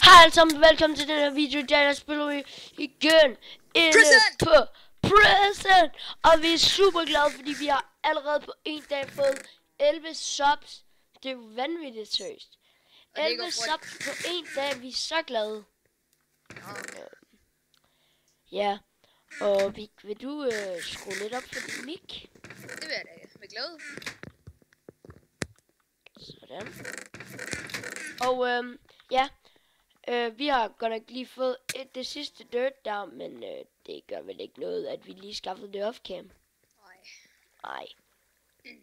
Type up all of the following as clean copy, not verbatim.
Hej alle sammen, velkommen til den her video. Der spiller vi igen inde på Present. Og vi er super glade, fordi vi har allerede på en dag fået 11 subs. Det er jo vanvittigt seriøst. 11 subs på en dag, vi er så glade. Ja, og vil du skrue lidt op for din mic? Det vil jeg da med glæde. Sådan. Og ja. Vi har godt nok lige fået det sidste dirt der, men det gør vel ikke noget, at vi lige skaffede det off-cam. Nej.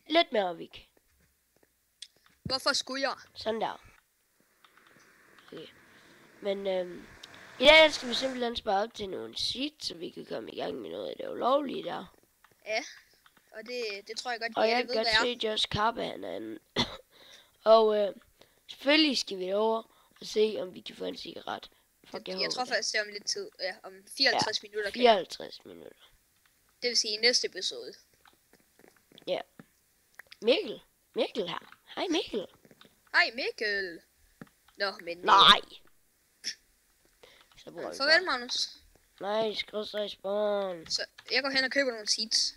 Lidt mere, Vik. Hvorfor skulle jeg? Sådan der. Okay. Men i dag skal vi simpelthen spare op til nogle seeds, så vi kan komme i gang med noget af det ulovlige der. Ja, og det tror jeg godt, og jeg kan godt se Josh Carpe han og selvfølgelig skal vi over og se, om vi kan få en cigaret. Jeg tror faktisk, det er om lidt tid. Ja, om 54 minutter. 54 minutter. Det vil sige i næste episode. Ja. Mikkel her. Hej Mikkel. Hej Mikkel. Nå, men... Nej. Farvel, Magnus. Nej, skråstreg spawn. Så jeg går hen og køber nogle seeds.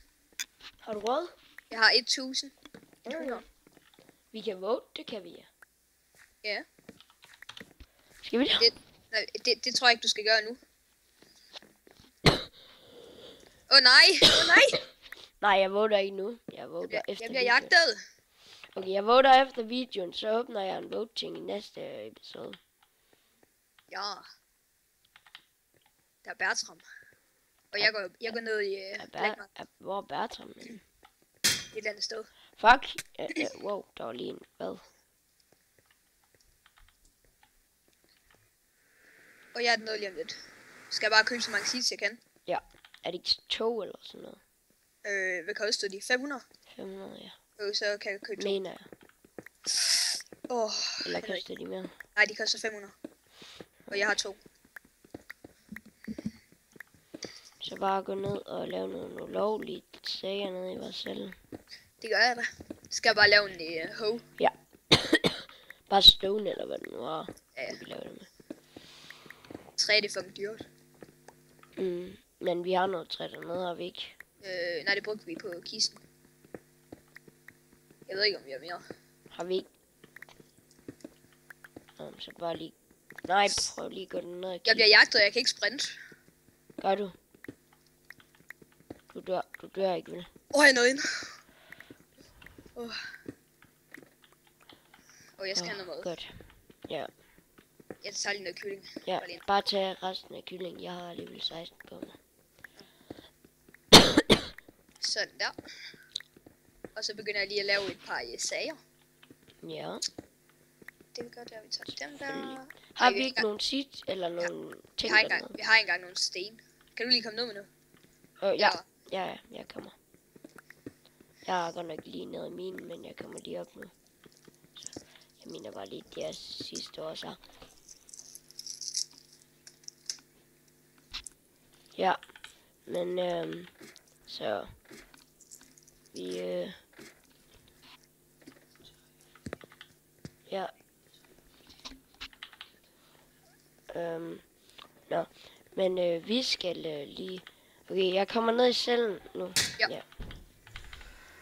Har du råd? Jeg har 1000. Vi kan vote, det kan vi. Ja. Skal vi det? Det tror jeg ikke, du skal gøre nu. Åh nej! Nej, jeg voter ikke nu. Jeg voter efter jeg bliver jagtet. Okay, jeg voter efter videoen, så åbner jeg en voting i næste episode. Ja. Der er Bertram. Og jeg går ned i hvor er Bertram? Et eller andet sted. Fuck. Wow, der var lige en hvad? Og jeg er nede lige om lidt. Skal jeg bare købe så mange seeds jeg kan? Ja. Er det ikke 2 eller sådan noget? Hvad koster de? 500? 500, ja. Så kan jeg købe 2. Mener jeg. Eller koster de mere? Nej, de koster 500. Og jeg har 2. Så bare gå ned og lave nogle ulovlige sager nede i vores celle. Det gør jeg da. Skal jeg bare lave en hoe? Ja. Bare stone eller hvad det nu er. Ja. Vi laver det med. Træ, det er fucking dyrt. Men vi har noget træ dernede, har vi ikke? Nej, det brugte vi på kisten. Jeg ved ikke, om vi har mere. Har vi ikke? Så bare lige... Nej, prøv lige at gå den ned. Jeg bliver jagtet, og jeg kan ikke sprinte. Gør du? Du dør ikke, vel? Jeg er nået ind. Jeg skal have noget mad. Godt. Ja. Jeg tager lige noget kylling. Ja, bare tage resten af kylling. Jeg har alligevel 16 på mig. Sådan der. Og så begynder jeg lige at lave et par sager. Ja. Det vil godt være, at vi tager dem der. Har vi ikke nogen seeds eller nogle ting? Vi har engang nogle sten. Kan du lige komme ned med noget? Ja, jeg kommer. Jeg har godt nok lige nede i minen, men jeg kommer lige op nu. Så jeg mener bare lige det sidste år så. Ja, men så vi ja. Nå, men vi skal lige. Okay, jeg kommer ned i cellen nu. Ja.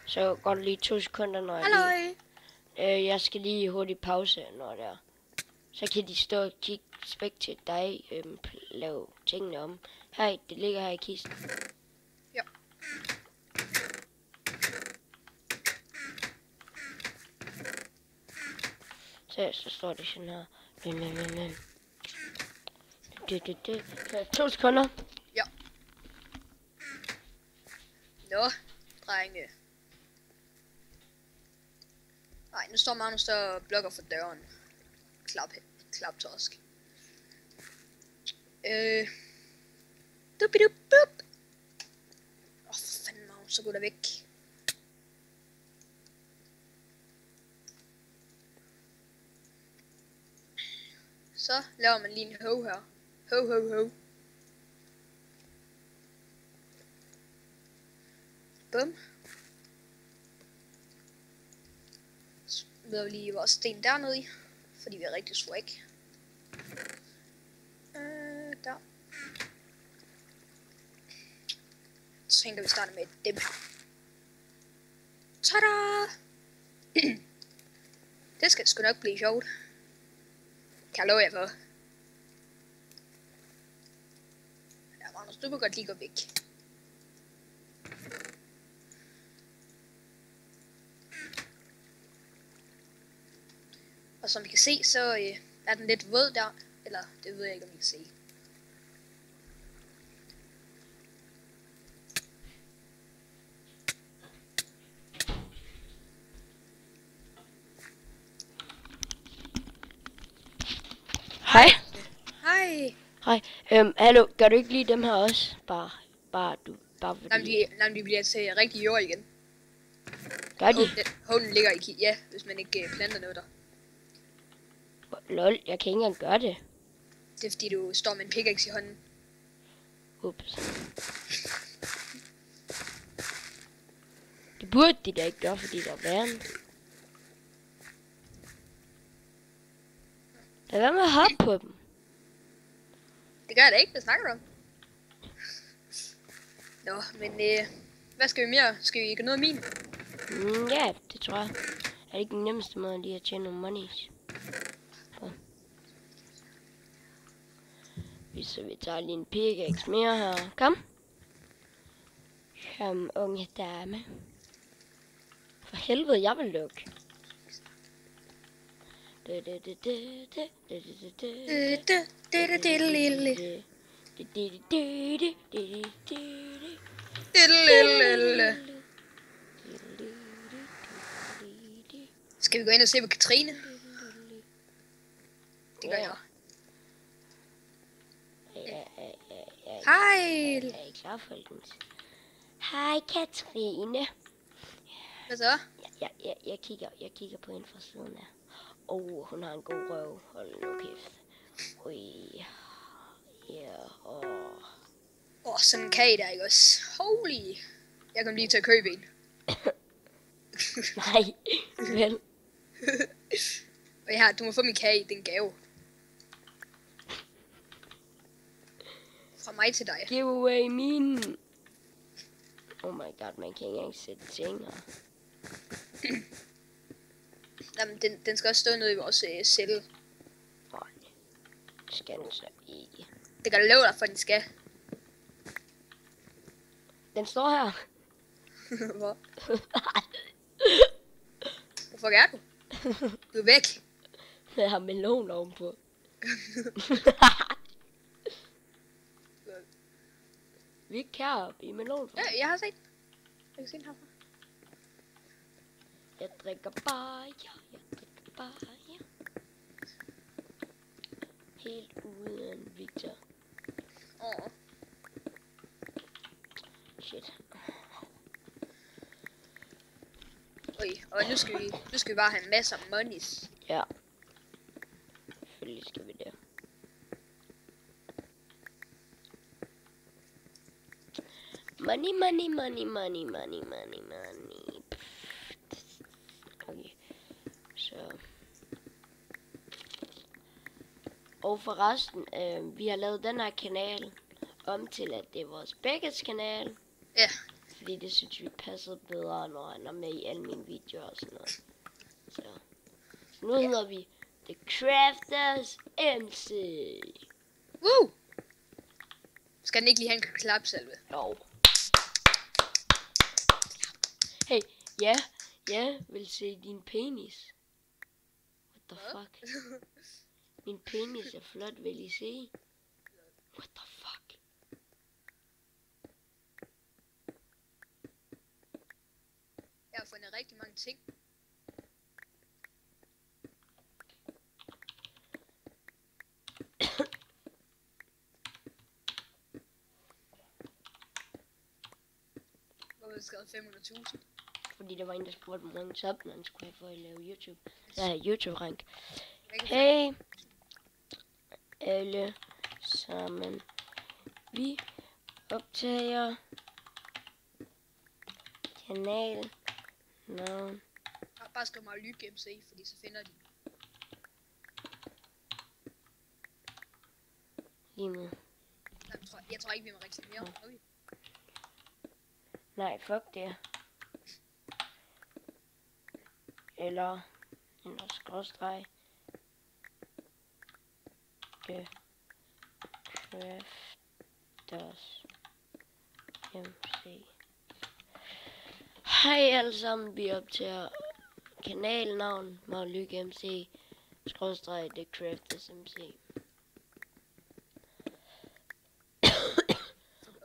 Så går det lige 2 sekunder, når jeg lige... jeg skal lige hurtigt pause, når det er. Så kan de stå og kigge til dig, lave tingene om. Her, det ligger her i kisten. Ja. Så står det sådan her. Det 2 sekunder. Ja. Nå, drenge. Nej, nu står Magnus der og blokker for døren. Klaptosk. Dubidubup. For fanden, Magnus, så går der væk. Så laver man lige en hoe her. Ho. Bum. Så smider vi lige vores sten dernede i, fordi vi er rigtig swag. tænker vi starter med dem her. Tada! Det skal sgu nok blive sjovt. Kan jeg love jer for. Ja, Magnus, du må godt lige gå væk. Og som I kan se, så er den lidt våd der. Eller, det ved jeg ikke, om I kan se. Hej. Hej. Hej. Hallo, gør du ikke lige dem her også? Bare fordi... Nej, de bliver til rigtig jord igen. Gør de? Hånden ligger i ja, hvis man ikke planter noget der. Lol, jeg kan ikke engang gøre det. Det er fordi du står med en pickaxe i hånden. Ups. Det burde de da ikke gøre, fordi der er vand. Lad være med at hoppe på dem. Det gør jeg da ikke, det snakker du om. Nå, men hvad skal vi mere? Skal vi gøre noget af min? Ja, det tror jeg. Er det ikke den nemmeste måde lige at tjene nogle monies? Så vi tager lige en pickaxe mere her. Kom. Kom, unge dame. For helvede, jeg vil lukke. Skal vi gå ind og se på Katrine? Det gør jeg. Hej! Jeg er klar, folkens. Hej, Katrine. Hvad så? Jeg kigger på hende fra siden af. Hun har en god røv. Hold nu kæft. Ui. Ja, sådan en kage der, ikke også? Holy! Jeg kom lige til at købe en. Nej, vel. Og ja, du må få min kage, det er en gave. Fra mig til dig. Give away min. Oh my god, man kan ikke engang sætte ting her. Jamen, den skal også stå nede i vores celle. Nej, det skal den så ikke. Det kan du love dig for, den skal. Den står her. Hvor? Hvorfor er du? Du er væk. Jeg har melon ovenpå. Vi er kære i melon. Ja, jeg har set. Jeg kan se den herfra. Jeg drikker bare. Helt uden Victor. Shit. Og nu skal vi bare have masser af monies. Ja. Selvfølgelig skal vi det. Money. Okay. Så. Og forresten, vi har lavet den her kanal om til, at det er vores begges kanal. Ja. Fordi det synes vi passede bedre, når han er med i alle mine videoer og sådan noget. Så nu hedder vi The Crafters MC. Woo! Skal den ikke lige have en klapsalve? Jo. Hey, ja, vil se din penis. What the fuck? Min penis er flot, vil I se? What the fuck? Jeg har fundet rigtig mange ting. Hvorfor har du skrevet 500.000? Fordi der var en, der spurgte, hvor mange sub man skulle have for at lave YouTube. Ja, YouTube-rank. Hey, alle sammen. Vi optager kanal navn. Bare skriv mig Lykke MC, fordi så finder de. Lige nu. Jeg tror ikke, vi må reklamere. Okay. Nej, fuck det. Eller en skråstreg. The Crafters MC. Hej alle sammen, vi optager kanalnavn Maglykke MC skråstreg The Crafters MC.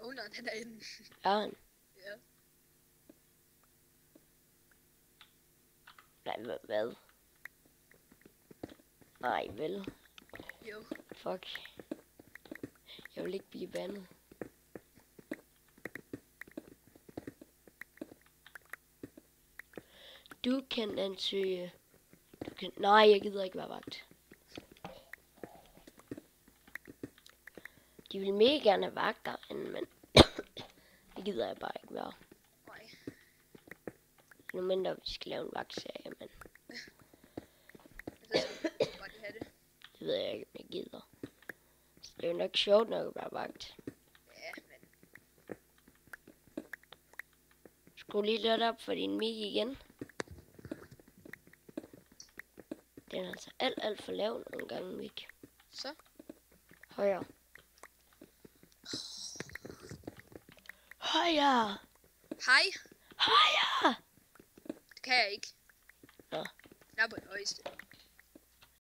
Owneren han er inde. Er han? Ja. Nej, hvad? Nej, vel? Jo. Fuck. Jeg vil ikke blive bandet. Du kan ansøge. Nej, jeg gider ikke være vagt. De vil mega gerne have vagter, men det gider jeg bare ikke være. Nej. Nu mindre vi skal lave en vagtserie, men det ved jeg ikke, om jeg gider. Så det er jo nok sjovt nok at være vagt. Ja, men Skru lige lidt op for din mic igen. Den er altså alt for lav nogle gange, mic. så. Højere. Højere! Hej. Højere! Det kan jeg ikke. Nå. Jeg er på det højeste.